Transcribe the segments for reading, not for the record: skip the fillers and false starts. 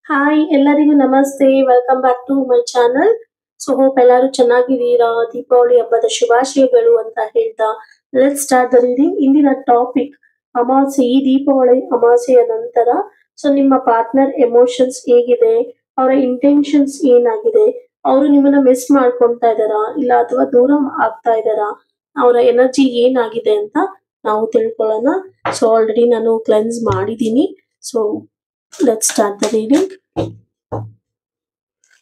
Hi ಎಲ್ಲರಿಗೂ ನಮಸ್ತೆ welcome back to my channel. So hope ಎಲ್ಲರೂ ಚೆನ್ನಾಗಿದ್ದೀರಾ. ದೀಪಾವಳಿ ಹಬ್ಬದ ಶುಭಾಶಯಗಳು ಅಂತ ಹೇಳ್ತಾ ಲೆಟ್ಸ್ ಸ್ಟಾರ್ಟ್ ದ ರೀಡಿಂಗ್. ಇಂದಿನ ಟಾಪಿಕ್ ಅಮಾವಾಸ್ಯೆ. ಈ ದೀಪಾವಳಿ ಅಮಾವಾಸ್ಯೆಯ ನಂತರ ಸೊ ನಿಮ್ಮ ಪಾರ್ಟ್ನರ್ ಎಮೋಷನ್ಸ್ ಹೇಗಿದೆ, ಅವರ ಇಂಟೆನ್ಷನ್ಸ್ ಏನಾಗಿದೆ, ಅವರು ನಿಮ್ಮನ್ನ ಮಿಸ್ ಮಾಡ್ಕೊಂತಾ ಇದಾರಾ ಇಲ್ಲ ಅಥವಾ ದೂರ ಆಗ್ತಾ ಇದಾರಾ, ಅವರ ಎನರ್ಜಿ ಏನಾಗಿದೆ ಅಂತ ನಾವು ತಿಳ್ಕೊಳ್ಳೋಣ. ಸೊ ಆಲ್ರೆಡಿ ನಾನು ಕ್ಲೆನ್ಸ್ ಮಾಡಿದ್ದೀನಿ. So let's start the reading.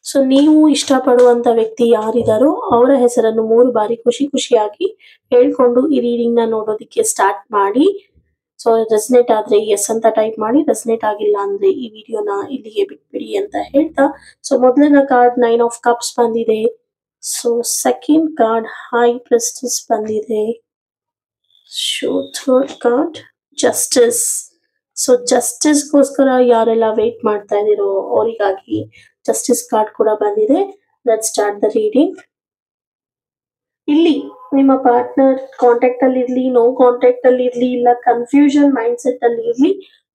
So ನೀವು ಇಷ್ಟಪಡುವಂತ ವ್ಯಕ್ತಿ ಯಾರಿದಾರೋ ಅವರ ಹೆಸರನ್ನು 3 ಬಾರಿ ಖುಷಿ ಖುಷಿಯಾಗಿ ಹೇಳ್ಕೊಂಡು ಈ ರೀಡಿಂಗ್ ನ ನೋಡೋದಕ್ಕೆ ಸ್ಟಾರ್ಟ್ ಮಾಡಿ. ಸೊ ರೆಸನೇಟ್ ಆದ್ರೆ ಎಸ್ ಅಂತ ಟೈಪ್ ಮಾಡಿ, ರೆಸನೇಟ್ ಆಗಿಲ್ಲ ಅಂದ್ರೆ ಈ ವಿಡಿಯೋನ ಇಲ್ಲಿಗೆ ಬಿಟ್ಬಿಡಿ ಅಂತ ಹೇಳ್ತಾ. ಸೊ ಮೊದಲನೇ ಕಾರ್ಡ್ 9 ಆಫ್ ಕಪ್ಸ್ ಬಂದಿದೆ. So second card high priestess ಬಂದಿದೆ. So third card justice. So ಜಸ್ಟಿಸ್ಗೋಸ್ಕರ ಯಾರೆಲ್ಲ ವೇಟ್ ಮಾಡ್ತಾ ಇದೀರೋ ಅವರಿಗಾಗಿ ಜಸ್ಟಿಸ್ ಕಾರ್ಡ್ ಕೂಡ ಬಂದಿದೆ. Let's start the reading. ಇಲ್ಲಿ ನಿಮ್ಮ ಪಾರ್ಟ್ನರ್ ಕಾಂಟ್ಯಾಕ್ಟ್ ಅಲ್ಲಿ ಇರ್ಲಿ, ನೋ ಕಾಂಟ್ಯಾಕ್ಟ್ ಅಲ್ಲಿ ಇರ್ಲಿ, ಇಲ್ಲ ಕನ್ಫ್ಯೂಷನ್ ಮೈಂಡ್ ಸೆಟ್ ಅಲ್ಲಿ ಇರ್ಲಿ,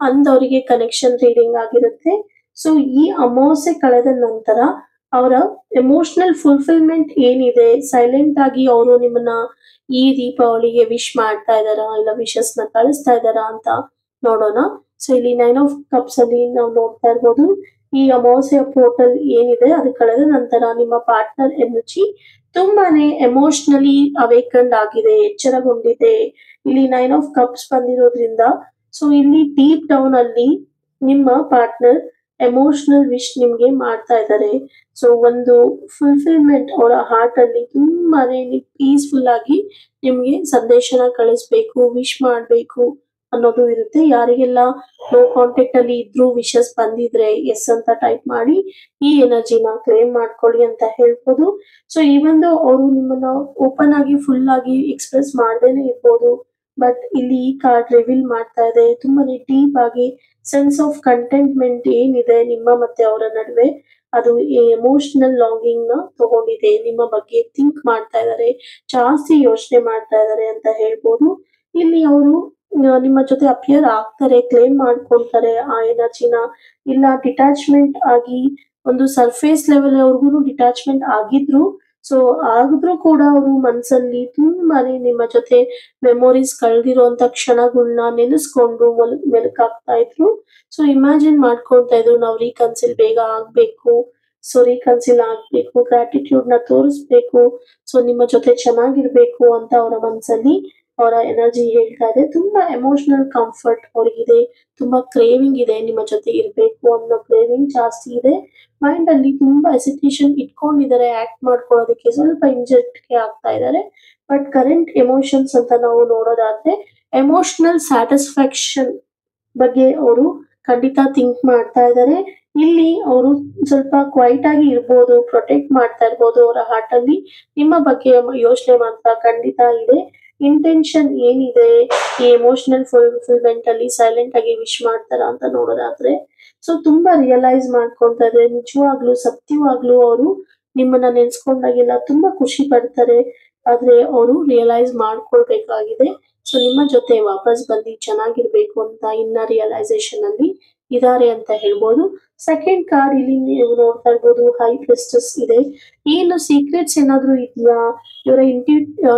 ಅಂದವರಿಗೆ ಕನೆಕ್ಷನ್ ರೀಡಿಂಗ್ ಆಗಿರುತ್ತೆ. ಸೊ ಈ ಅಮಾವಾಸ್ಯೆ ಕಳೆದ ನಂತರ ಅವರ ಎಮೋಷನಲ್ ಫುಲ್ಫಿಲ್ಮೆಂಟ್ ಏನಿದೆ, ಸೈಲೆಂಟ್ ಆಗಿ ಅವರು ನಿಮ್ಮನ್ನ ಈ ದೀಪಾವಳಿಗೆ ವಿಶ್ ಮಾಡ್ತಾ ಇದಾರಾ ಇಲ್ಲ ವಿಶಸ್ ನ ಕಳಿಸ್ತಾ ಇದಾರಾ ಅಂತ ನೋಡೋಣ. ಸೊ ಇಲ್ಲಿ 9 ಆಫ್ ಕಪ್ಸ್ ಅಲ್ಲಿ ನಾವು ನೋಡ್ತಾ ಇರ್ಬೋದು, ಈ ಅಮಾವಾಸ್ಯೆಯ ಪೋರ್ಟಲ್ ಏನಿದೆ ಅದು ಕಳೆದ ನಂತರ ನಿಮ್ಮ ಪಾರ್ಟ್ನರ್ ಎನರ್ಜಿ ತುಂಬಾನೇ ಎಮೋಷನಲಿ ಅವೇಕಂಡ್ ಆಗಿದೆ, ಎಚ್ಚರಗೊಂಡಿದೆ. ಇಲ್ಲಿ 9 ಆಫ್ ಕಪ್ಸ್ ಬಂದಿರೋದ್ರಿಂದ ಸೊ ಇಲ್ಲಿ ಡೀಪ್ ಡೌನ್ ಅಲ್ಲಿ ನಿಮ್ಮ ಪಾರ್ಟ್ನರ್ ಎಮೋಷನಲ್ ವಿಶ್ ನಿಮ್ಗೆ ಮಾಡ್ತಾ ಇದ್ದಾರೆ. ಸೊ ಒಂದು ಫುಲ್ಫಿಲ್ಮೆಂಟ್ ಅವರ ಹಾರ್ಟ್ ಅಲ್ಲಿ ತುಂಬಾನೇ ಪೀಸ್ಫುಲ್ ಆಗಿ ನಿಮ್ಗೆ ಸಂದೇಶನ ಕಳಿಸ್ಬೇಕು, ವಿಶ್ ಮಾಡ್ಬೇಕು ಅನ್ನೋದು ಇರುತ್ತೆ. ಯಾರಿಗೆಲ್ಲ ನೋ ಕಾಂಟ್ಯಾಕ್ಟ್ ಅಲ್ಲಿ ಇದ್ರು ವಿಶಸ್ ಬಂದಿದ್ರೆ ಎಸ್ ಅಂತ ಟೈಪ್ ಮಾಡಿ ಈ ಎನರ್ಜಿನ ಕ್ಲೇಮ್ ಮಾಡ್ಕೊಳ್ಳಿ ಅಂತ ಹೇಳ್ಬೋದು. ಸೊ ಈ ಒಂದು ಅವರು ನಿಮ್ಮನ್ನ ಓಪನ್ ಆಗಿ ಫುಲ್ ಆಗಿ ಎಕ್ಸ್ಪ್ರೆಸ್ ಮಾಡ್ದೇನೆ ಇರ್ಬೋದು, ಬಟ್ ಇಲ್ಲಿ ಈ ಕಾರ್ಡ್ ರಿವೀಲ್ ಮಾಡ್ತಾ ಇದೆ ತುಂಬಾನೇ ಡೀಪ್ ಆಗಿ ಸೆನ್ಸ್ ಆಫ್ ಕಂಟೆಂಟ್ಮೆಂಟ್ ಏನಿದೆ ನಿಮ್ಮ ಮತ್ತೆ ಅವರ ನಡುವೆ, ಅದು ಎಮೋಷನಲ್ ಲಾಂಗಿಂಗ್ ನ ತಗೊಂಡಿದೆ. ನಿಮ್ಮ ಬಗ್ಗೆ ಥಿಂಕ್ ಮಾಡ್ತಾ ಇದ್ದಾರೆ, ಜಾಸ್ತಿ ಯೋಚನೆ ಮಾಡ್ತಾ ಇದ್ದಾರೆ ಅಂತ ಹೇಳ್ಬೋದು. ಇಲ್ಲಿ ಅವರು ನಿಮ್ಮ ಜೊತೆ ಅಪಿಯರ್ ಆಗ್ತಾರೆ, ಕ್ಲೇಮ್ ಮಾಡ್ಕೊಳ್ತಾರೆ ಆ ಎನರ್ಜಿನ, ಇಲ್ಲ ಡಿಟ್ಯಾಚ್ಮೆಂಟ್ ಆಗಿ ಒಂದು ಸರ್ಫೇಸ್ ಲೆವೆಲ್ ಅವ್ರಿಗೂ ಡಿಟ್ಯಾಚ್ಮೆಂಟ್ ಆಗಿದ್ರು. ಸೊ ಆಗಿದ್ರು ಕೂಡ ಅವರು ಮನ್ಸಲ್ಲಿ ತುಂಬಾನೇ ನಿಮ್ಮ ಜೊತೆ ಮೆಮೊರೀಸ್ ಕಳೆದಿರುವಂತ ಕ್ಷಣಗಳನ್ನ ನೆನೆಸ್ಕೊಂಡು ಮೆಲುಕಾಗ್ತಾ ಇದ್ರು. ಸೊ ಇಮ್ಯಾಜಿನ್ ಮಾಡ್ಕೊಳ್ತಾ ಇದ್ರು ನಾವು ರೀಕನ್ಸಿಲ್ ಬೇಗ ಆಗ್ಬೇಕು, ಸೊ ರೀಕನ್ಸಿಲ್ ಆಗ್ಬೇಕು, ಗ್ರಾಟಿಟ್ಯೂಡ್ ನ ತೋರಿಸ್ಬೇಕು, ಸೊ ನಿಮ್ಮ ಜೊತೆ ಚೆನ್ನಾಗಿರ್ಬೇಕು ಅಂತ ಅವರ ಮನ್ಸಲ್ಲಿ ಅವರ ಎನರ್ಜಿ ಹೇಳ್ತಾ ಇದೆ. ತುಂಬಾ ಎಮೋಷನಲ್ ಕಂಫರ್ಟ್ ಅವ್ರಿಗಿದೆ, ತುಂಬಾ ಕ್ರೇವಿಂಗ್ ಇದೆ, ನಿಮ್ಮ ಜೊತೆ ಇರ್ಬೇಕು ಅನ್ನೋ ಕ್ರೇವಿಂಗ್ ಜಾಸ್ತಿ ಇದೆ. ಮೈಂಡ್ ಅಲ್ಲಿ ತುಂಬಾ ಎಸಿಟೇಷನ್ ಇಟ್ಕೊಂಡಿದ್ದಾರೆ, ಆಕ್ಟ್ ಮಾಡ್ಕೊಳ್ಳೋದಕ್ಕೆ ಸ್ವಲ್ಪ ಹಿಂಜರಿಕೆ ಆಗ್ತಾ ಇದ್ದಾರೆ. ಬಟ್ ಕರೆಂಟ್ ಎಮೋಷನ್ಸ್ ಅಂತ ನಾವು ನೋಡೋದಾದ್ರೆ ಎಮೋಷನಲ್ ಸ್ಯಾಟಿಸ್ಫ್ಯಾಕ್ಷನ್ ಬಗ್ಗೆ ಅವರು ಖಂಡಿತ ಥಿಂಕ್ ಮಾಡ್ತಾ ಇದ್ದಾರೆ. ಇಲ್ಲಿ ಅವರು ಸ್ವಲ್ಪ ಕ್ವೈಟ್ ಆಗಿ ಇರ್ಬೋದು, ಪ್ರೊಟೆಕ್ಟ್ ಮಾಡ್ತಾ ಇರ್ಬೋದು ಅವರ ಹಾರ್ಟ್ ಅಲ್ಲಿ. ನಿಮ್ಮ ಬಗ್ಗೆ ಯೋಚನೆ ಮಾತ್ರ ಖಂಡಿತ ಇದೆ. ಇಂಟೆನ್ಷನ್ ಏನಿದೆ ಈ ಎಮೋಷನಲ್ ಫುಲ್ಫಿಲ್ಮೆಂಟ್ ಅಲ್ಲಿ ಸೈಲೆಂಟ್ ಆಗಿ ವಿಶ್ ಮಾಡ್ತಾರ ಅಂತ ನೋಡೋದಾದ್ರೆ ಸೊ ತುಂಬಾ ರಿಯಲೈಸ್ ಮಾಡ್ಕೊಳ್ತಾ ಇದ್ರೆ ನಿಜವಾಗ್ಲೂ ಸತ್ಯವಾಗ್ಲೂ ಅವರು ನಿಮ್ಮನ್ನ ನೆನ್ಸ್ಕೊಂಡಾಗೆಲ್ಲ ತುಂಬಾ ಖುಷಿ ಪಡ್ತಾರೆ. ಆದ್ರೆ ಅವರು ರಿಯಲೈಸ್ ಮಾಡ್ಕೊಳ್ಬೇಕಾಗಿದೆ. ಸೊ ನಿಮ್ಮ ಜೊತೆ ವಾಪಸ್ ಬಂದು ಚೆನ್ನಾಗಿರ್ಬೇಕು ಅಂತ ಇನ್ನ ರಿಯಲೈಸೇಷನ್ ಅಲ್ಲಿ ಇದಾರೆ ಅಂತ ಹೇಳ್ಬೋದು. ಸೆಕೆಂಡ್ ಕಾರ್ಡ್ ಇಲ್ಲಿ ನೀವು ನೋಡ್ತಾ ಇರ್ಬೋದು ಹೈ ಪ್ರೆಸ್ಟಸ್ ಇದೆ. ಏನು ಸೀಕ್ರೆಟ್ಸ್ ಏನಾದ್ರು ಇದೆಯಾ, ಇವರ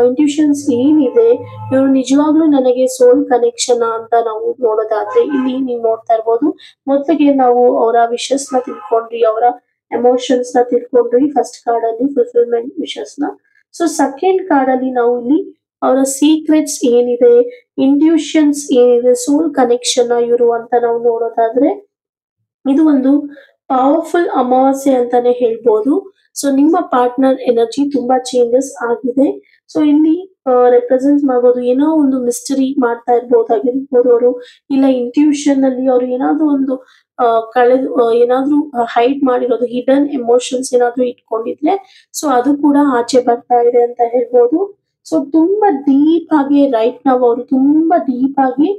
ಇಂಟ್ಯೂಷನ್ಸ್ ಏನಿದೆ, ಇವರು ನಿಜವಾಗ್ಲೂ ನನಗೆ ಸೋಲ್ ಕನೆಕ್ಷನ್ ಅಂತ ನಾವು ನೋಡೋದಾದ್ರೆ ಇಲ್ಲಿ ನೀವು ನೋಡ್ತಾ ಇರ್ಬೋದು. ಮೊದಲಿಗೆ ನಾವು ಅವರ ವಿಶಸ್ ನ ತಿಳ್ಕೊಂಡ್ರಿ, ಅವರ ಎಮೋಷನ್ಸ್ ನ ತಿಳ್ಕೊಂಡ್ರಿ ಫಸ್ಟ್ ಕಾರ್ಡ್ ಅಲ್ಲಿ ಫುಲ್ಫಿಲ್ಮೆಂಟ್ ವಿಶಸ್ ನ. ಸೊ ಸೆಕೆಂಡ್ ಕಾರ್ಡ್ ಅಲ್ಲಿ ನಾವು ಇಲ್ಲಿ ಅವರ ಸೀಕ್ರೆಟ್ಸ್ ಏನಿದೆ, ಇಂಟ್ಯೂಷನ್ಸ್ ಏನಿದೆ, ಸೋಲ್ ಕನೆಕ್ಷನ್ ಇವರು ಅಂತ ನಾವು ನೋಡೋದಾದ್ರೆ ಇದು ಒಂದು ಪವರ್ಫುಲ್ ಅಮಾವಾಸ್ಯೆ ಅಂತಾನೆ ಹೇಳ್ಬೋದು. ಸೊ ನಿಮ್ಮ ಪಾರ್ಟ್ನರ್ ಎನರ್ಜಿ ತುಂಬಾ ಚೇಂಜಸ್ ಆಗಿದೆ. ಸೊ ಇಲ್ಲಿ ರೆಪ್ರೆಸೆಂಟ್ ಮಾಡ್ಬೋದು ಏನೋ ಒಂದು ಮಿಸ್ಟರಿ ಮಾಡ್ತಾ ಇರ್ಬೋದಾಗಿರ್ಬೋದು ಅವರು, ಇಲ್ಲ ಇಂಟ್ಯೂಷನ್ ಅಲ್ಲಿ ಅವರು ಏನಾದ್ರೂ ಒಂದು ಏನಾದ್ರೂ ಹೈಡ್ ಮಾಡಿರೋದು ಹಿಡನ್ ಎಮೋಷನ್ಸ್ ಏನಾದ್ರೂ ಇಟ್ಕೊಂಡಿದ್ರೆ ಸೊ ಅದು ಕೂಡ ಆಚೆ ಬರ್ತಾ ಇದೆ ಅಂತ ಹೇಳ್ಬೋದು. ಸೊ ತುಂಬಾ ಡೀಪ್ ಆಗಿ ರೈಟ್ ನಾವು ಅವರು ತುಂಬಾ ಡೀಪ್ ಆಗಿ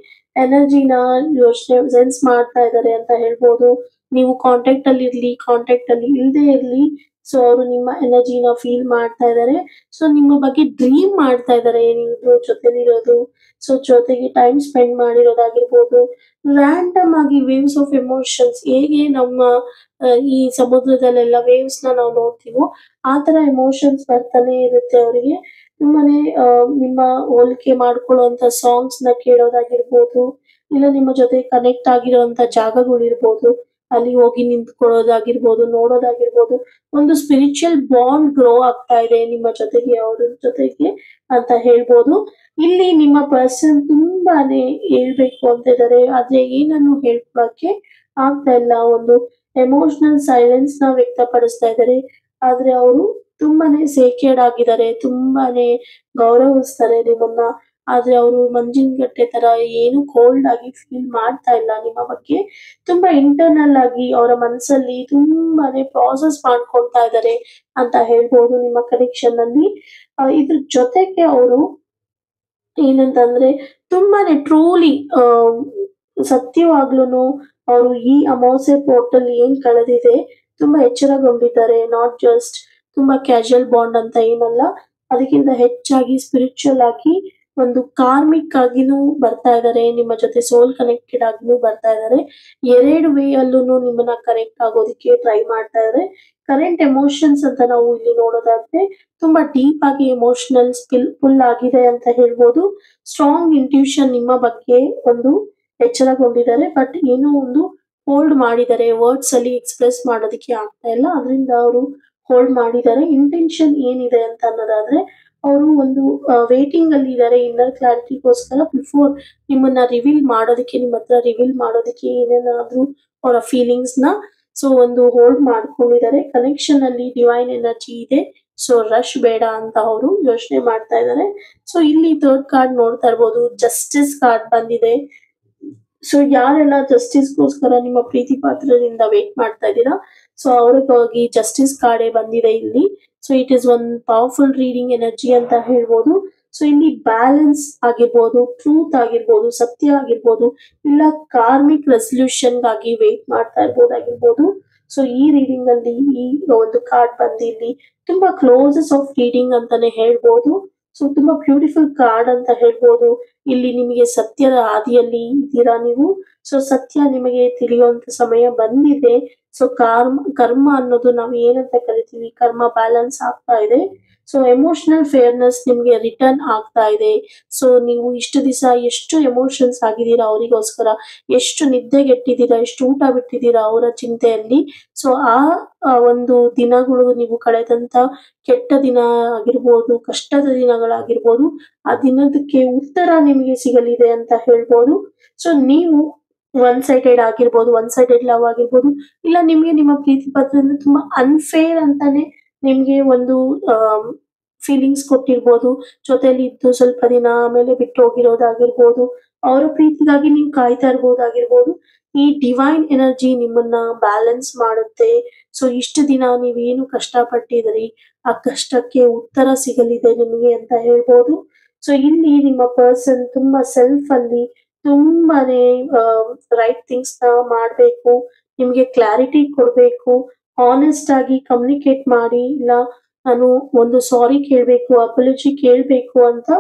ಎನರ್ಜಿನ ಯೋಚನೆ ಸೆನ್ಸ್ ಮಾಡ್ತಾ ಇದ್ದಾರೆ ಅಂತ ಹೇಳ್ಬೋದು. ನೀವು ಕಾಂಟ್ಯಾಕ್ಟ್ ಅಲ್ಲಿ ಇರ್ಲಿ, ಕಾಂಟ್ಯಾಕ್ಟ್ ಅಲ್ಲಿ ಇಲ್ಲದೆ ಇರ್ಲಿ, ಸೊ ಅವರು ನಿಮ್ಮ ಎನರ್ಜಿನ ಫೀಲ್ ಮಾಡ್ತಾ ಇದ್ದಾರೆ. ಸೊ ನಿಮ್ಮ ಬಗ್ಗೆ ಡ್ರೀಮ್ ಮಾಡ್ತಾ ಇದ್ದಾರೆ ನೀವು ಜೊತೆಲಿರೋದು. ಸೊ ಜೊತೆಗೆ ಟೈಮ್ ಸ್ಪೆಂಡ್ ಮಾಡಿರೋದಾಗಿರ್ಬೋದು. ರ್ಯಾಂಡಮ್ ಆಗಿ ವೇವ್ಸ್ ಆಫ್ ಎಮೋಷನ್ಸ್, ಹೇಗೆ ನಮ್ಮ ಈ ಸಮುದ್ರದಲ್ಲೆಲ್ಲ ವೇವ್ಸ್ ನ ನಾವು ನೋಡ್ತೀವೋ ಆ ತರ ಎಮೋಷನ್ಸ್ ಬರ್ತಾನೆ ಇರುತ್ತೆ ಅವರಿಗೆ. ತುಂಬಾನೇ ನಿಮ್ಮ ಹೋಲಿಕೆ ಮಾಡ್ಕೊಳ್ಳುವಂತ ಸಾಂಗ್ಸ್ ನ ಕೇಳೋದಾಗಿರ್ಬೋದು, ಇಲ್ಲ ನಿಮ್ಮ ಜೊತೆ ಕನೆಕ್ಟ್ ಆಗಿರುವಂತ ಜಾಗಗಳಿರ್ಬೋದು, ಅಲ್ಲಿ ಹೋಗಿ ನಿಂತ್ಕೊಳ್ಳೋದಾಗಿರ್ಬೋದು, ನೋಡೋದಾಗಿರ್ಬೋದು. ಒಂದು ಸ್ಪಿರಿಚುವಲ್ ಬಾಂಡ್ ಗ್ರೋ ಆಗ್ತಾ ಇದೆ ನಿಮ್ಮ ಜೊತೆಗೆ, ಅವ್ರ ಜೊತೆಗೆ ಅಂತ ಹೇಳ್ಬೋದು. ಇಲ್ಲಿ ನಿಮ್ಮ ಪರ್ಸನ್ ತುಂಬಾನೇ ಹೇಳ್ಬೇಕು ಅಂತ ಇದ್ದಾರೆ, ಆದ್ರೆ ಏನನ್ನು ಹೇಳ್ಕೊಳಕ್ಕೆ ಆಗ್ತಾ ಇಲ್ಲ. ಒಂದು ಎಮೋಷನಲ್ ಸೈಲೆನ್ಸ್ ನ ವ್ಯಕ್ತಪಡಿಸ್ತಾ ಇದ್ದಾರೆ. ಆದ್ರೆ ಅವರು ತುಂಬಾನೇ ಸೇಕ್ರೆಡ್ ಆಗಿದ್ದಾರೆ, ತುಂಬಾನೇ ಗೌರವಿಸ್ತಾರೆ ನಿಮ್ಮನ್ನ. ಆದ್ರೆ ಅವರು ಮಂಜಿನಗಟ್ಟೆ ತರ ಏನು ಕೋಲ್ಡ್ ಆಗಿ ಫೀಲ್ ಮಾಡ್ತಾ ಇಲ್ಲ ನಿಮ್ಮ ಬಗ್ಗೆ. ತುಂಬಾ ಇಂಟರ್ನಲ್ ಆಗಿ ಅವರ ಮನಸ್ಸಲ್ಲಿ ತುಂಬಾನೇ ಪ್ರಾಸೆಸ್ ಮಾಡ್ಕೊಳ್ತಾ ಇದ್ದಾರೆ ಅಂತ ಹೇಳ್ಬೋದು ನಿಮ್ಮ ಕನೆಕ್ಷನ್ ಅಲ್ಲಿ. ಇದ್ರ ಜೊತೆಗೆ ಅವರು ಏನಂತಂದ್ರೆ ತುಂಬಾನೇ ಟ್ರೂಲಿ ಸತ್ಯವಾಗ್ಲೂನು ಅವರು ಈ ಅಮಾವಾಸ್ಯೆ ಪೋರ್ಟಲ್ ಏನ್ ಕಳೆದಿದೆ ತುಂಬಾ ಎಚ್ಚರಗೊಂಡಿದ್ದಾರೆ. ನಾಟ್ ಜಸ್ಟ್ ತುಂಬಾ ಕ್ಯಾಶುಯಲ್ ಬಾಂಡ್ ಅಂತ ಏನಲ್ಲ, ಅದಕ್ಕಿಂತ ಹೆಚ್ಚಾಗಿ ಸ್ಪಿರಿಚುವಲ್ ಆಗಿ ಒಂದು ಕಾರ್ಮಿಕ್ ಆಗಿನೂ ಬರ್ತಾ ಇದ್ದಾರೆ ನಿಮ್ಮ ಜೊತೆ, ಸೋಲ್ ಕನೆಕ್ಟೆಡ್ ಆಗಿನೂ ಬರ್ತಾ ಇದ್ದಾರೆ. ಎರಡು ವೇ ಅಲ್ಲೂ ನಿಮ್ಮನ್ನ ಕನೆಕ್ಟ್ ಆಗೋದಕ್ಕೆ ಟ್ರೈ ಮಾಡ್ತಾ ಇದ್ದಾರೆ. ಕರೆಂಟ್ ಎಮೋಷನ್ಸ್ ಅಂತ ನಾವು ಇಲ್ಲಿ ನೋಡೋದಾದ್ರೆ ತುಂಬಾ ಡೀಪ್ ಆಗಿ ಎಮೋಷನಲ್ ಫುಲ್ ಆಗಿದೆ ಅಂತ ಹೇಳ್ಬೋದು. ಸ್ಟ್ರಾಂಗ್ ಇಂಟ್ಯೂಷನ್ ನಿಮ್ಮ ಬಗ್ಗೆ ಒಂದು ಎಚ್ಚರಗೊಂಡಿದ್ದಾರೆ, ಬಟ್ ಏನೋ ಒಂದು ಹೋಲ್ಡ್ ಮಾಡಿದ್ದಾರೆ, ವರ್ಡ್ಸ್ ಅಲ್ಲಿ ಎಕ್ಸ್ಪ್ರೆಸ್ ಮಾಡೋದಕ್ಕೆ ಆಗ್ತಾ ಇಲ್ಲ, ಅದರಿಂದ ಅವರು ಹೋಲ್ಡ್ ಮಾಡಿದ್ದಾರೆ. ಇಂಟೆನ್ಷನ್ ಏನಿದೆ ಅಂತ ಅನ್ನೋದಾದ್ರೆ ಅವರು ಒಂದು ವೇಟಿಂಗ್ ಅಲ್ಲಿ ಇದ್ದಾರೆ ಇನ್ನರ್ ಕ್ಲಾರಿಟಿಗೋಸ್ಕರ. ಬಿಫೋರ್ ನಿಮ್ಮನ್ನ ರಿವೀಲ್ ಮಾಡೋದಕ್ಕೆ, ನಿಮ್ಮ ಹತ್ರ ರಿವೀಲ್ ಮಾಡೋದಕ್ಕೆ ಏನೇನಾದ್ರೂ ಅವರ ಫೀಲಿಂಗ್ಸ್ ನ ಸೊ ಒಂದು ಹೋಲ್ಡ್ ಮಾಡ್ಕೊಂಡಿದ್ದಾರೆ. ಕನೆಕ್ಷನ್ ಅಲ್ಲಿ ಡಿವೈನ್ ಎನರ್ಜಿ ಇದೆ, ಸೊ ರಶ್ ಬೇಡ ಅಂತ ಅವರು ಯೋಚನೆ ಮಾಡ್ತಾ ಇದ್ದಾರೆ. ಸೊ ಇಲ್ಲಿ ಥರ್ಡ್ ಕಾರ್ಡ್ ನೋಡ್ತಾ ಇರ್ಬೋದು, ಜಸ್ಟಿಸ್ ಕಾರ್ಡ್ ಬಂದಿದೆ. ಸೊ ಯಾರೆಲ್ಲ ಜಸ್ಟಿಸ್ಗೋಸ್ಕರ ನಿಮ್ಮ ಪ್ರೀತಿ ಪಾತ್ರದಿಂದ ವೇಟ್ ಮಾಡ್ತಾ ಇದ್ದೀರಾ, ಸೊ ಅವ್ರಿಗಾಗಿ ಜಸ್ಟಿಸ್ ಕಾರ್ಡೇ ಬಂದಿದೆ ಇಲ್ಲಿ. So it is one powerful reading energy ಅಂತ ಹೇಳ್ಬೋದು. ಸೊ ಇಲ್ಲಿ ಬ್ಯಾಲೆನ್ಸ್ ಆಗಿರ್ಬೋದು, ಟ್ರೂತ್ ಆಗಿರ್ಬೋದು, ಸತ್ಯ ಆಗಿರ್ಬೋದು, ಇಲ್ಲ ಕಾರ್ಮಿಕ್ ರೆಸಲ್ಯೂಷನ್ ಗಾಗಿ ವೇಟ್ ಮಾಡ್ತಾ ಇರ್ಬೋದಾಗಿರ್ಬೋದು. ಸೊ ಈ ರೀಡಿಂಗ್ ಅಲ್ಲಿ ಈ ಒಂದು ಕಾರ್ಡ್ ಬಂದು ಇಲ್ಲಿ ತುಂಬಾ ಕ್ಲೋಸಸ್ ಆಫ್ ರೀಡಿಂಗ್ ಅಂತಾನೆ ಹೇಳ್ಬೋದು. ಸೊ ತುಂಬಾ ಬ್ಯೂಟಿಫುಲ್ ಕಾರ್ಡ್ ಅಂತ ಹೇಳ್ಬೋದು. ಇಲ್ಲಿ ನಿಮಗೆ ಸತ್ಯದ ಹಾದಿಯಲ್ಲಿ ಇದ್ದೀರಾ ನೀವು. ಸೊ ಸತ್ಯ ನಿಮಗೆ ತಿಳಿಯುವಂತ ಸಮಯ ಬಂದಿದೆ. ಸೊ ಕರ್ಮ ಅನ್ನೋದು ನಾವು ಏನಂತ ಕರಿತೀವಿ, ಕರ್ಮ ಬ್ಯಾಲೆನ್ಸ್ ಆಗ್ತಾ ಇದೆ. ಸೊ ಎಮೋಷನಲ್ ಫೇರ್ನೆಸ್ ನಿಮ್ಗೆ ರಿಟರ್ನ್ ಆಗ್ತಾ ಇದೆ. ಸೊ ನೀವು ಇಷ್ಟು ದಿವಸ ಎಷ್ಟು ಎಮೋಷನ್ಸ್ ಆಗಿದ್ದೀರಾ ಅವರಿಗೋಸ್ಕರ, ಎಷ್ಟು ನಿದ್ದೆಗೆಟ್ಟಿದ್ದೀರಾ, ಎಷ್ಟು ಊಟ ಬಿಟ್ಟಿದ್ದೀರಾ ಅವರ ಚಿಂತೆಯಲ್ಲಿ. ಸೊ ಆ ಒಂದು ದಿನಗಳು ನೀವು ಕಳೆದಂತ ಕೆಟ್ಟ ದಿನ ಆಗಿರ್ಬೋದು, ಕಷ್ಟದ ದಿನಗಳಾಗಿರ್ಬೋದು, ಆ ದಿನದಕ್ಕೆ ಉತ್ತರ ನಿಮಗೆ ಸಿಗಲಿದೆ ಅಂತ ಹೇಳ್ಬೋದು. ಸೊ ನೀವು ಒನ್ ಸೈಡೆಡ್ ಆಗಿರ್ಬೋದು, ಒನ್ ಸೈಡೆಡ್ ಲವ್ ಆಗಿರ್ಬೋದು, ಇಲ್ಲ ನಿಮ್ಗೆ ನಿಮ್ಮ ಪ್ರೀತಿ ಪಾತ್ರದಿಂದ ತುಂಬಾ ಅನ್ಫೇರ್ ಅಂತಾನೆ ನಿಮ್ಗೆ ಒಂದು ಫೀಲಿಂಗ್ಸ್ ಕೊಟ್ಟಿರ್ಬೋದು. ಜೊತೆಲಿ ಇದ್ದು ಸ್ವಲ್ಪ ದಿನ ಆಮೇಲೆ ಬಿಟ್ಟು ಹೋಗಿರೋದಾಗಿರ್ಬೋದು, ಅವರ ಪ್ರೀತಿಗಾಗಿ ನೀವು ಕಾಯ್ತಾ ಇರ್ಬೋದಾಗಿರ್ಬೋದು. ಈ ಡಿವೈನ್ ಎನರ್ಜಿ ನಿಮ್ಮನ್ನ ಬ್ಯಾಲೆನ್ಸ್ ಮಾಡುತ್ತೆ. ಸೊ ಇಷ್ಟು ದಿನ ನೀವೇನು ಕಷ್ಟಪಟ್ಟಿದ್ರಿ, ಆ ಕಷ್ಟಕ್ಕೆ ಉತ್ತರ ಸಿಗಲಿದೆ ನಿಮಗೆ ಅಂತ ಹೇಳ್ಬೋದು. ಸೊ ಇಲ್ಲಿ ನಿಮ್ಮ ಪರ್ಸನ್ ತುಂಬಾ ಸೆಲ್ಫ್ ಅಲ್ಲಿ ತುಂಬಾನೇ ರೈಟ್ ಥಿಂಗ್ಸ್ ನ ಮಾಡ್ಬೇಕು, ನಿಮ್ಗೆ ಕ್ಲಾರಿಟಿ ಕೊಡ್ಬೇಕು, ಆನೆಸ್ಟ್ ಆಗಿ ಕಮ್ಯುನಿಕೇಟ್ ಮಾಡಿ, ಇಲ್ಲ ನಾನು ಒಂದು ಸಾರಿ ಕೇಳ್ಬೇಕು, ಅಪಾಲಜಿ ಕೇಳ್ಬೇಕು ಅಂತ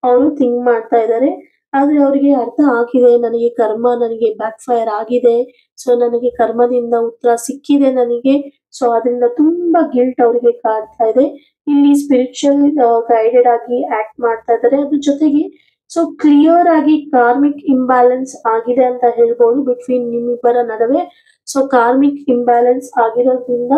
ಅವರು ಥಿಂಕ್ ಮಾಡ್ತಾ ಇದ್ದಾರೆ. ಆದ್ರೆ ಅವರಿಗೆ ಅರ್ಥ ಆಗಿದೆ, ನನಗೆ ಕರ್ಮ ನನಗೆ ಬ್ಯಾಕ್ ಫೈರ್ ಆಗಿದೆ. ಸೊ ನನಗೆ ಕರ್ಮದಿಂದ ಉತ್ತರ ಸಿಕ್ಕಿದೆ ನನಗೆ. ಸೊ ಅದರಿಂದ ತುಂಬಾ ಗಿಲ್ಟ್ ಅವರಿಗೆ ಕಾಡ್ತಾ ಇದೆ. ಇಲ್ಲಿ ಸ್ಪಿರಿಚುವಲ್ ಗೈಡೆಡ್ ಆಗಿ ಆಕ್ಟ್ ಮಾಡ್ತಾ ಇದ್ದಾರೆ. ಅದ್ರ ಜೊತೆಗೆ ಸೊ ಕ್ಲಿಯರ್ ಆಗಿ ಕಾರ್ಮಿಕ್ ಇಂಬ್ಯಾಲೆನ್ಸ್ ಆಗಿದೆ ಅಂತ ಹೇಳ್ಬೋದು ಬಿಟ್ವೀನ್ ನಿಮ್ಮಿಬ್ಬರ ನಡುವೆ. ಸೊ ಕಾರ್ಮಿಕ್ ಇಂಬ್ಯಾಲೆನ್ಸ್ ಆಗಿರೋದ್ರಿಂದ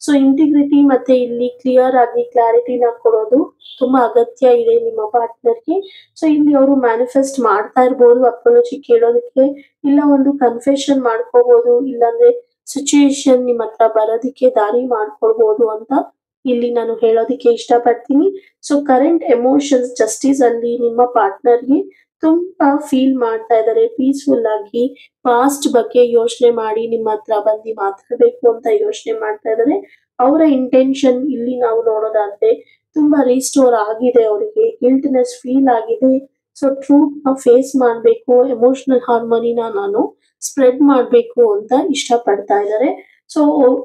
ಸೊ ಇಂಟಿಗ್ರಿಟಿ ಮತ್ತೆ ಇಲ್ಲಿ ಕ್ಲಿಯರ್ ಆಗಿ ಕ್ಲಾರಿಟಿನ ಕೊಡೋದು ತುಂಬಾ ಅಗತ್ಯ ಇದೆ ನಿಮ್ಮ ಪಾರ್ಟ್ನರ್ಗೆ. ಸೊ ಇಲ್ಲಿ ಅವರು ಮ್ಯಾನಿಫೆಸ್ಟ್ ಮಾಡ್ತಾ ಇರ್ಬೋದು ಅಪಾಲಜಿ ಕೇಳೋದಕ್ಕೆ, ಇಲ್ಲ ಒಂದು ಕನ್ಫೆಷನ್ ಮಾಡ್ಕೋಬಹುದು, ಇಲ್ಲಾಂದ್ರೆ ಸಿಚುಯೇಷನ್ ನಿಮ್ಮ ಹತ್ರ ಬರೋದಿಕ್ಕೆ ದಾರಿ ಮಾಡ್ಕೊಳ್ಬಹುದು ಅಂತ ಇಲ್ಲಿ ನಾನು ಹೇಳೋದಿಕ್ಕೆ ಇಷ್ಟಪಡ್ತೀನಿ. ಸೊ ಕರೆಂಟ್ ಎಮೋಷನ್ಸ್ ಜಸ್ಟಿಸ್ ಅಲ್ಲಿ ನಿಮ್ಮ ಪಾರ್ಟ್ನರ್ಗೆ ತುಂಬಾ ಫೀಲ್ ಮಾಡ್ತಾ ಇದ್ದಾರೆ ಪೀಸ್ಫುಲ್ ಆಗಿ. ಪಾಸ್ಟ್ ಬಗ್ಗೆ ಯೋಚನೆ ಮಾಡಿ ನಿಮ್ಮ ಹತ್ರ ಬಂದು ಮಾತಾಡ್ಬೇಕು ಅಂತ ಯೋಚನೆ ಮಾಡ್ತಾ ಇದ್ದಾರೆ. ಅವರ ಇಂಟೆನ್ಷನ್ ಇಲ್ಲಿ ನಾವು ನೋಡೋದಾದ್ರೆ ತುಂಬಾ ರಿಸ್ಟೋರ್ ಆಗಿದೆ, ಅವರಿಗೆ ಗಿಲ್ಟ್ನೆಸ್ ಫೀಲ್ ಆಗಿದೆ. ಸೊ ಟ್ರೂತ್ ನ ಫೇಸ್ ಮಾಡಬೇಕು, ಎಮೋಷನಲ್ ಹಾರ್ಮೋನಿನ ನಾನು ಸ್ಪ್ರೆಡ್ ಮಾಡಬೇಕು ಅಂತ ಇಷ್ಟಪಡ್ತಾ ಇದ್ದಾರೆ. So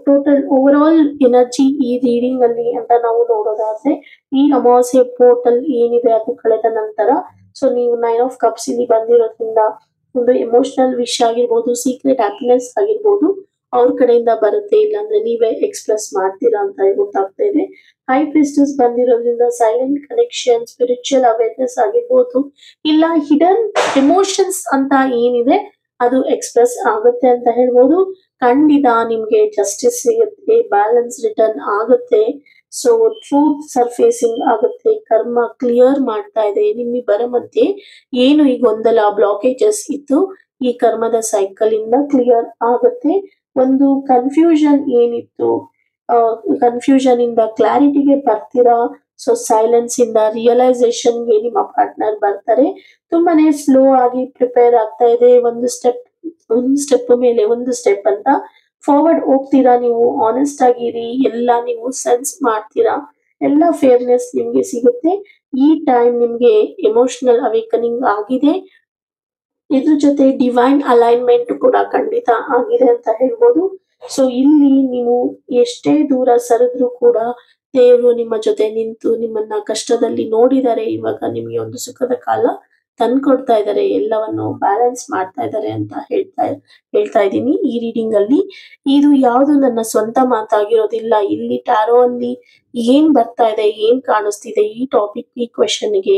total over all energy ಈ ರೀಡಿಂಗ್ ಅಲ್ಲಿ ಅಂತ ನಾವು ನೋಡೋದಾದ್ರೆ, ಈ ಅಮಾವಾಸ್ಯೆ ಪೋರ್ಟಲ್ ಏನಿದೆ ಅದು ಕಳೆದ ನಂತರ ಸೊ ನೀವು 9 ಆಫ್ ಕಪ್ಸ್ ಇಲ್ಲಿ ಬಂದಿರೋದ್ರಿಂದ ಒಂದು ಎಮೋಷನಲ್ ವಿಶ್ ಆಗಿರ್ಬೋದು, ಸೀಕ್ರೆಟ್ ಹ್ಯಾಪಿನೆಸ್ ಆಗಿರ್ಬೋದು ಅವ್ರ ಕಡೆಯಿಂದ ಬರುತ್ತೆ, ಇಲ್ಲಾಂದ್ರೆ ನೀವೇ ಎಕ್ಸ್ಪ್ರೆಸ್ ಮಾಡ್ತೀರಾ ಅಂತ ಗೊತ್ತಾಗ್ತಾ ಇದೆ. ಹೈ ಪ್ರಿಸ್ಟಸ್ ಬಂದಿರೋದ್ರಿಂದ ಸೈಲೆಂಟ್ ಕನೆಕ್ಷನ್, ಸ್ಪಿರಿಚುವಲ್ ಅವೇರ್ನೆಸ್ ಆಗಿರ್ಬೋದು, ಇಲ್ಲ ಹಿಡನ್ ಎಮೋಷನ್ಸ್ ಅಂತ ಏನಿದೆ ಅದು ಎಕ್ಸ್ಪ್ರೆಸ್ ಆಗುತ್ತೆ ಅಂತ ಹೇಳ್ಬೋದು. ಖಂಡಿತ ನಿಮ್ಗೆ ಜಸ್ಟಿಸ್ ಸಿಗುತ್ತೆ, ಬ್ಯಾಲೆನ್ಸ್ ರಿಟರ್ನ್ ಆಗುತ್ತೆ, ಸೊ ಟ್ರೂತ್ ಸರ್ಫೇಸಿಂಗ್ ಆಗುತ್ತೆ, ಕರ್ಮ ಕ್ಲಿಯರ್ ಮಾಡ್ತಾ ಇದೆ. ನಿಮ್ಮಿಬ್ಬರ ಮಧ್ಯೆ ಏನು ಈ ಗೊಂದಲ ಬ್ಲಾಕೇಜಸ್ ಇತ್ತು ಈ ಕರ್ಮದ ಸೈಕಲ್ ಇಂದ ಕ್ಲಿಯರ್ ಆಗುತ್ತೆ. ಒಂದು ಕನ್ಫ್ಯೂಷನ್ ಏನಿತ್ತು, ಕನ್ಫ್ಯೂಷನ್ ಇಂದ ಕ್ಲಾರಿಟಿಗೆ ಬರ್ತೀರಾ. ಸೊ ಸೈಲೆನ್ಸ್ ಇಂದ ರಿಯಲೈಸೇಷನ್ಗೆ ನಿಮ್ಮ ಪಾರ್ಟ್ನರ್ ಬರ್ತಾರೆ. ತುಂಬಾನೇ ಸ್ಲೋ ಆಗಿ ಪ್ರಿಪೇರ್ ಆಗ್ತಾ ಇದೆ. ಒಂದು ಸ್ಟೆಪ್ ಮೇಲೆ ಒಂದು ಸ್ಟೆಪ್ ಅಂತ ಫಾರ್ವರ್ಡ್ ಹೋಗ್ತೀರಾ. ನೀವು ಆನೆಸ್ಟ್ ಆಗಿರಿ, ಎಲ್ಲ ನೀವು ಸೆನ್ಸ್ ಮಾಡ್ತೀರಾ, ಎಲ್ಲ ಫೇರ್ನೆಸ್ ನಿಮ್ಗೆ ಸಿಗುತ್ತೆ. ಈ ಟೈಮ್ ನಿಮ್ಗೆ ಎಮೋಷನಲ್ ಅವೇಕನಿಂಗ್ ಆಗಿದೆ. ಇದ್ರ ಜೊತೆ ಡಿವೈನ್ ಅಲೈನ್ಮೆಂಟ್ ಕೂಡ ಖಂಡಿತ ಆಗಿದೆ ಅಂತ ಹೇಳ್ಬೋದು. ಸೊ ಇಲ್ಲಿ ನೀವು ಎಷ್ಟೇ ದೂರ ಸರಿದ್ರು ಕೂಡ ದೇವರು ನಿಮ್ಮ ಜೊತೆ ನಿಂತು ನಿಮ್ಮನ್ನ ಕಷ್ಟದಲ್ಲಿ ನೋಡಿದರೆ, ಇವಾಗ ನಿಮ್ಗೆ ಒಂದು ಸುಖದ ಕಾಲ ತಂದ್ಕೊಡ್ತಾ ಇದ್ದಾರೆ, ಎಲ್ಲವನ್ನು ಬ್ಯಾಲೆನ್ಸ್ ಮಾಡ್ತಾ ಇದ್ದಾರೆ ಅಂತ ಹೇಳ್ತಾ ಇದ್ದೀನಿ ಈ ರೀಡಿಂಗ್ ಅಲ್ಲಿ. ಇದು ಯಾವುದು ನನ್ನ ಸ್ವಂತ ಮಾತಾಗಿರೋದಿಲ್ಲ. ಇಲ್ಲಿ ಟ್ಯಾರೋ ಅಲ್ಲಿ ಏನ್ ಬರ್ತಾ ಇದೆ, ಏನ್ ಕಾಣಿಸ್ತಿದೆ ಈ ಟಾಪಿಕ್, ಈ ಕ್ವೆಶನ್ಗೆ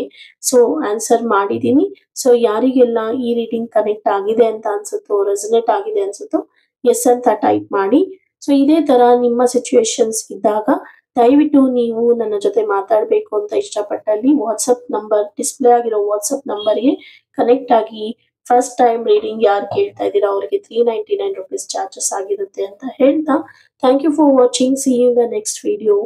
ಸೊ ಆನ್ಸರ್ ಮಾಡಿದೀನಿ. ಸೊ ಯಾರಿಗೆಲ್ಲ ಈ ರೀಡಿಂಗ್ ಕನೆಕ್ಟ್ ಆಗಿದೆ ಅಂತ ಅನ್ಸುತ್ತೋ, ರೆಸನೇಟ್ ಆಗಿದೆ ಅನ್ಸುತ್ತೋ ಎಸ್ ಅಂತ ಟೈಪ್ ಮಾಡಿ. ಸೊ ಇದೇ ತರ ನಿಮ್ಮ ಸಿಚುವೇಶನ್ಸ್ ಇದ್ದಾಗ ದಯವಿಟ್ಟು ನೀವು ನನ್ನ ಜೊತೆ ಮಾತಾಡಬೇಕು ಅಂತ ಇಷ್ಟಪಟ್ಟಲ್ಲಿ ವಾಟ್ಸಪ್ ನಂಬರ್, ಡಿಸ್ಪ್ಲೇ ಆಗಿರೋ ವಾಟ್ಸಪ್ ನಂಬರ್ಗೆ ಕನೆಕ್ಟ್ ಆಗಿ. ಫಸ್ಟ್ ಟೈಮ್ ರೀಡಿಂಗ್ ಯಾರು ಕೇಳ್ತಾ ಇದ್ದೀರಾ ಅವ್ರಿಗೆ 399 rupees ಚಾರ್ಜಸ್ ಆಗಿರುತ್ತೆ ಅಂತ ಹೇಳ್ತಾ, thank you for watching. See you in the next video.